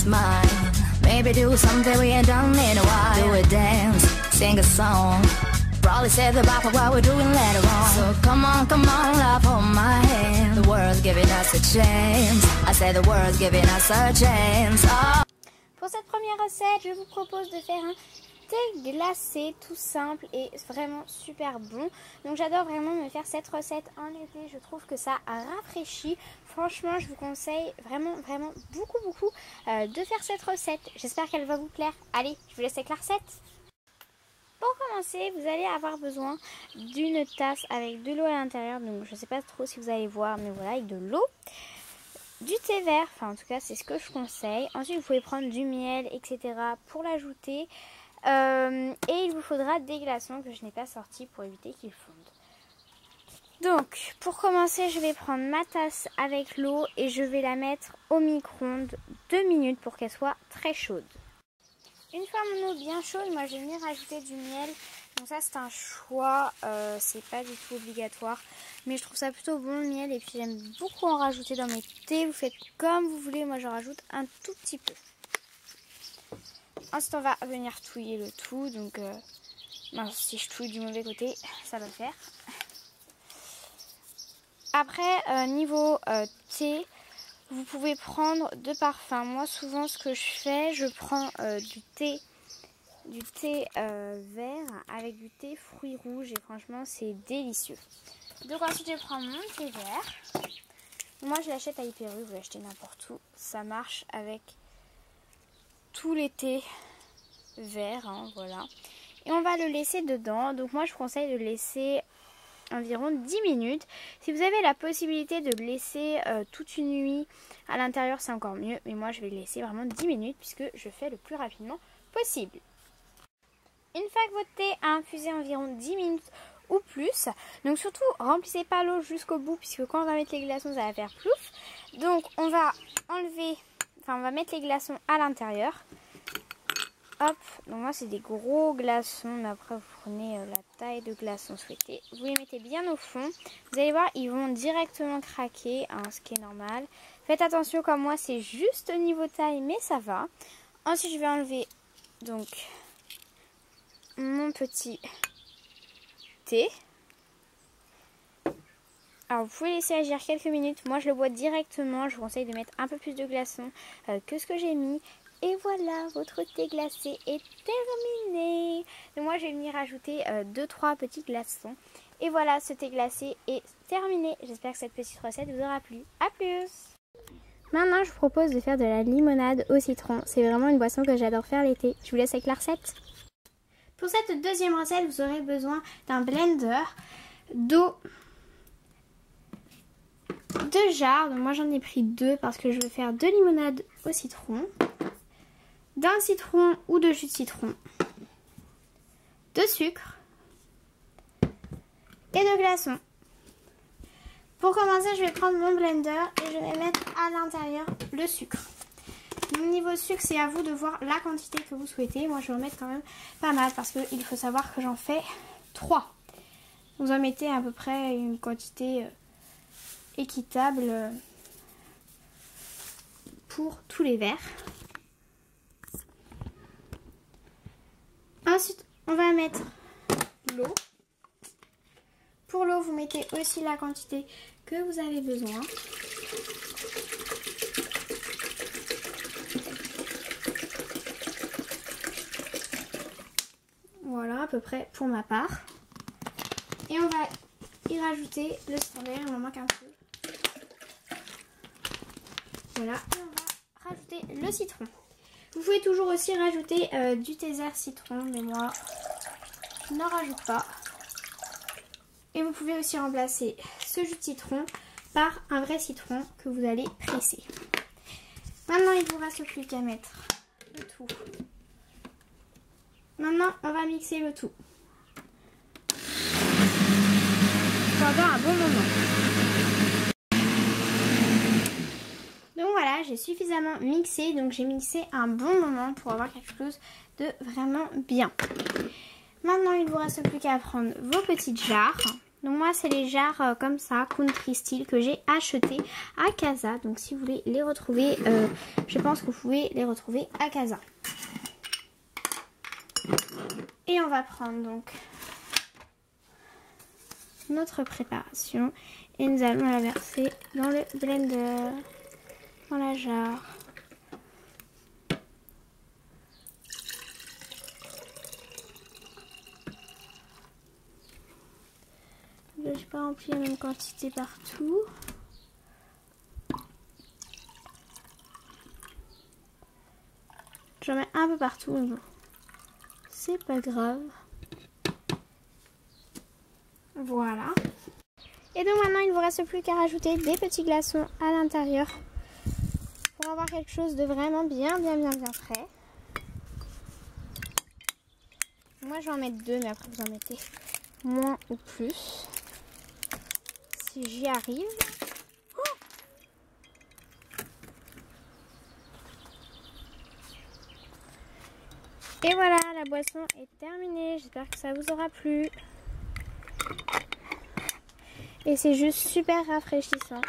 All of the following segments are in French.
smile. Maybe do something we ain't done in a while. Do a dance, sing a song. Probably say the about what we're doing later on. So come on, love, hold my hand. The world's giving us a chance. I say the world's giving us a chance. Oh. Pour cette première recette, je vous propose de faire un thé glacé tout simple et vraiment super bon. Donc j'adore vraiment me faire cette recette en été. Je trouve que ça rafraîchit. Franchement, je vous conseille vraiment beaucoup de faire cette recette. J'espère qu'elle va vous plaire. Allez, je vous laisse avec la recette. Pour commencer, vous allez avoir besoin d'une tasse avec de l'eau à l'intérieur. Donc je ne sais pas trop si vous allez voir, mais voilà, avec de l'eau. Du thé vert, enfin en tout cas c'est ce que je conseille. Ensuite vous pouvez prendre du miel, etc. pour l'ajouter. Et il vous faudra des glaçons que je n'ai pas sortis pour éviter qu'ils fondent. Donc pour commencer je vais prendre ma tasse avec l'eau et je vais la mettre au micro-ondes 2 minutes pour qu'elle soit très chaude. Une fois mon eau bien chaude, moi je vais venir rajouter du miel. Donc ça c'est un choix, c'est pas du tout obligatoire. Mais je trouve ça plutôt bon le miel et puis j'aime beaucoup en rajouter dans mes thés. Vous faites comme vous voulez, moi je rajoute un tout petit peu. Ensuite on va venir touiller le tout. Donc si je touille du mauvais côté, ça va le faire. Après niveau thé, vous pouvez prendre deux parfums. Moi souvent ce que je fais, je prends du thé vert avec du thé fruits rouges et franchement c'est délicieux. Donc ensuite je prends mon thé vert. Moi je l'achète à Hyper-U, vous l'achetez n'importe où. Ça marche avec tous les thés verts, hein, voilà. Et on va le laisser dedans. Donc moi je vous conseille de le laisser environ 10 minutes. Si vous avez la possibilité de le laisser toute une nuit à l'intérieur, c'est encore mieux. Mais moi je vais le laisser vraiment 10 minutes puisque je fais le plus rapidement possible. Une fois que votre thé a infusé environ 10 minutes ou plus, donc surtout remplissez pas l'eau jusqu'au bout puisque quand on va mettre les glaçons ça va faire plouf. Donc on va on va mettre les glaçons à l'intérieur. Hop, donc moi c'est des gros glaçons, mais après vous prenez la taille de glaçons souhaitée. Vous les mettez bien au fond. Vous allez voir, ils vont directement craquer, hein, ce qui est normal. Faites attention, comme moi c'est juste au niveau taille, mais ça va. Ensuite je vais enlever donc mon petit thé. Alors vous pouvez laisser agir quelques minutes. Moi je le bois directement. Je vous conseille de mettre un peu plus de glaçons que ce que j'ai mis. Et voilà, votre thé glacé est terminé. Donc moi je vais venir ajouter 2-3 petits glaçons. Et voilà, ce thé glacé est terminé. J'espère que cette petite recette vous aura plu. A plus! Maintenant je vous propose de faire de la limonade au citron. C'est vraiment une boisson que j'adore faire l'été. Je vous laisse avec la recette. Pour cette deuxième recette, vous aurez besoin d'un blender, d'eau, 2 jarres. Donc moi j'en ai pris 2 parce que je veux faire de limonade au citron, d'un citron ou de jus de citron, de sucre et de glaçons. Pour commencer, je vais prendre mon blender et je vais mettre à l'intérieur le sucre. Donc, niveau sucre, c'est à vous de voir la quantité que vous souhaitez. Moi, je vais en mettre quand même pas mal parce qu'il faut savoir que j'en fais 3. Vous en mettez à peu près une quantité équitable pour tous les verres. Ensuite, on va mettre l'eau. Pour l'eau, vous mettez aussi la quantité que vous avez besoin. Voilà, à peu près pour ma part. Et on va y rajouter le standard, il m'en manque un peu. Voilà, et on va rajouter le citron. Vous pouvez toujours aussi rajouter du thé vert citron, mais moi, je n'en rajoute pas. Et vous pouvez aussi remplacer ce jus de citron par un vrai citron que vous allez presser. Maintenant, il ne vous reste plus qu'à mettre le tout. Maintenant, on va mixer le tout pendant un bon moment. Donc voilà, j'ai suffisamment mixé. Donc j'ai mixé un bon moment pour avoir quelque chose de vraiment bien. Maintenant, il ne vous reste plus qu'à prendre vos petites jarres. Donc moi c'est les jarres comme ça, country style, que j'ai acheté à Casa. Donc si vous voulez les retrouver, je pense que vous pouvez les retrouver à Casa. Et on va prendre donc notre préparation et nous allons la verser dans le blender, dans la jarre. Je n'ai pas rempli la même quantité partout. J'en mets un peu partout, mais bon, c'est pas grave. Voilà. Et donc maintenant, il ne vous reste plus qu'à rajouter des petits glaçons à l'intérieur pour avoir quelque chose de vraiment bien frais. Moi, je vais en mettre 2, mais après, vous en mettez moins ou plus. Si j'y arrive. Oh, et voilà, la boisson est terminée. J'espère que ça vous aura plu. Et c'est juste super rafraîchissant.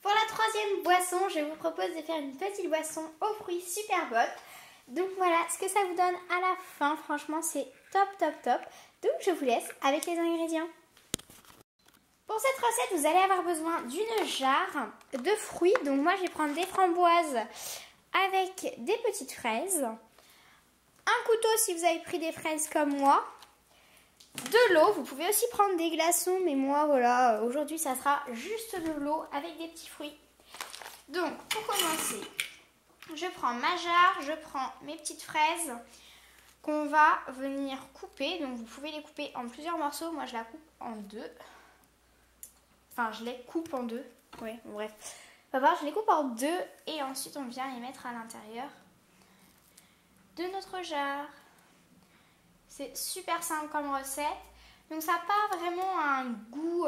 Pour la troisième boisson, je vous propose de faire une petite boisson aux fruits super bonne. Donc voilà ce que ça vous donne à la fin. Franchement, c'est top. Donc je vous laisse avec les ingrédients. Pour cette recette, vous allez avoir besoin d'une jarre de fruits. Donc moi, je vais prendre des framboises avec des petites fraises. Un couteau si vous avez pris des fraises comme moi. De l'eau, vous pouvez aussi prendre des glaçons, mais moi voilà, aujourd'hui ça sera juste de l'eau avec des petits fruits. Donc pour commencer, je prends ma jarre, je prends mes petites fraises qu'on va venir couper. Donc vous pouvez les couper en plusieurs morceaux, moi je la coupe en 2. Enfin je les coupe en 2, ouais bon, bref. Je les coupe en 2 et ensuite on vient les mettre à l'intérieur de notre jarre. C'est super simple comme recette. Donc ça n'a pas vraiment un goût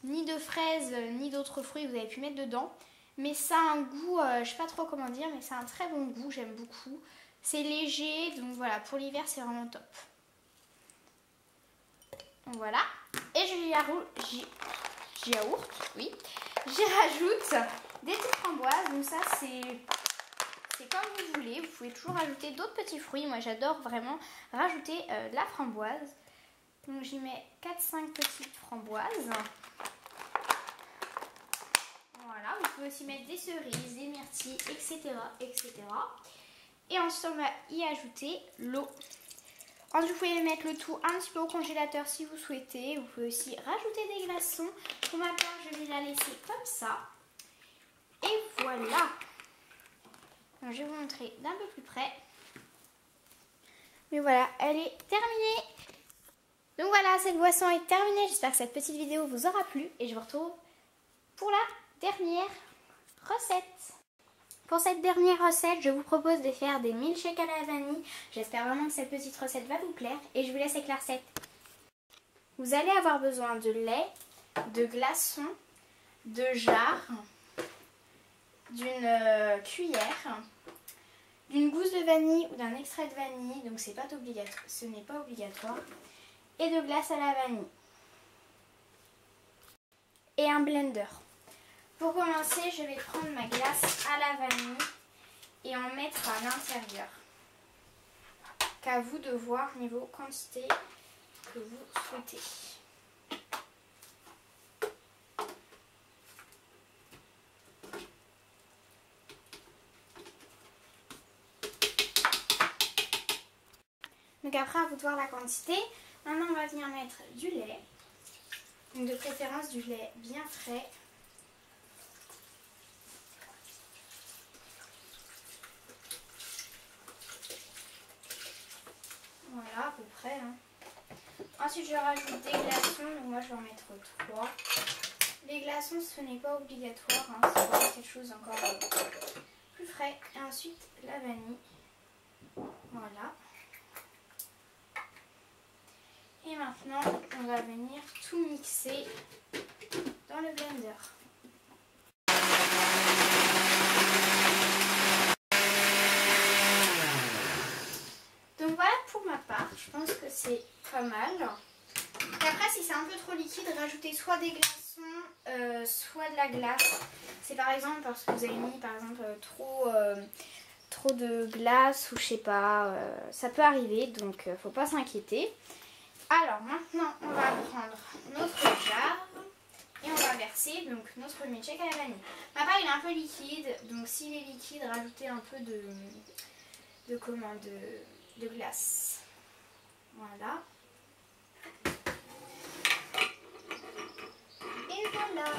ni de fraises ni d'autres fruits que vous avez pu mettre dedans. Mais ça a un goût, je ne sais pas trop comment dire, mais c'est un très bon goût, j'aime beaucoup. C'est léger, donc voilà, pour l'hiver c'est vraiment top. Donc voilà. Et j'y rajoute des petites framboises. Donc ça c'est comme vous voulez, vous pouvez toujours rajouter d'autres petits fruits. Moi j'adore vraiment rajouter de la framboise. Donc j'y mets 4-5 petites framboises. Voilà, vous pouvez aussi mettre des cerises, des myrtilles, etc. Et ensuite on va y ajouter l'eau. Ensuite vous pouvez mettre le tout un petit peu au congélateur si vous souhaitez. Vous pouvez aussi rajouter des glaçons. Pour ma part je vais la laisser comme ça. Et voilà. Donc, je vais vous montrer d'un peu plus près. Mais voilà, elle est terminée. Donc voilà, cette boisson est terminée. J'espère que cette petite vidéo vous aura plu. Et je vous retrouve pour la dernière recette. Pour cette dernière recette, je vous propose de faire des milkshakes à la vanille. J'espère vraiment que cette petite recette va vous plaire. Et je vous laisse avec la recette. Vous allez avoir besoin de lait, de glaçons, de jarre, d'une cuillère, d'une gousse de vanille ou d'un extrait de vanille, donc c'est pas obligatoire, ce n'est pas obligatoire, et de glace à la vanille. Et un blender. Pour commencer, je vais prendre ma glace à la vanille et en mettre à l'intérieur. Qu'à vous de voir niveau quantité que vous souhaitez. Donc après, à vous de voir la quantité. Maintenant, on va venir mettre du lait. Donc de préférence du lait bien frais. Voilà, à peu près. Ensuite, je rajoute des glaçons. Donc moi, je vais en mettre 3. Les glaçons, ce n'est pas obligatoire. C'est vraiment quelque chose encore plus frais. Et ensuite, la vanille. Voilà. Et maintenant, on va venir tout mixer dans le blender. Donc voilà pour ma part, je pense que c'est pas mal. Et après, si c'est un peu trop liquide, rajoutez soit des glaçons, soit de la glace. C'est par exemple parce que vous avez mis par exemple trop de glace ou je sais pas, ça peut arriver, donc faut pas s'inquiéter. Alors maintenant, on va prendre notre jarre et on va verser donc notre milkshake à la vanille. Ma part il est un peu liquide, donc s'il est liquide, rajoutez un peu de glace. Voilà. Et voilà.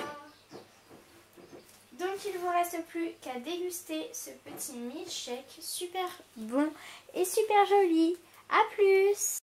Donc il ne vous reste plus qu'à déguster ce petit milkshake super bon et super joli. A plus!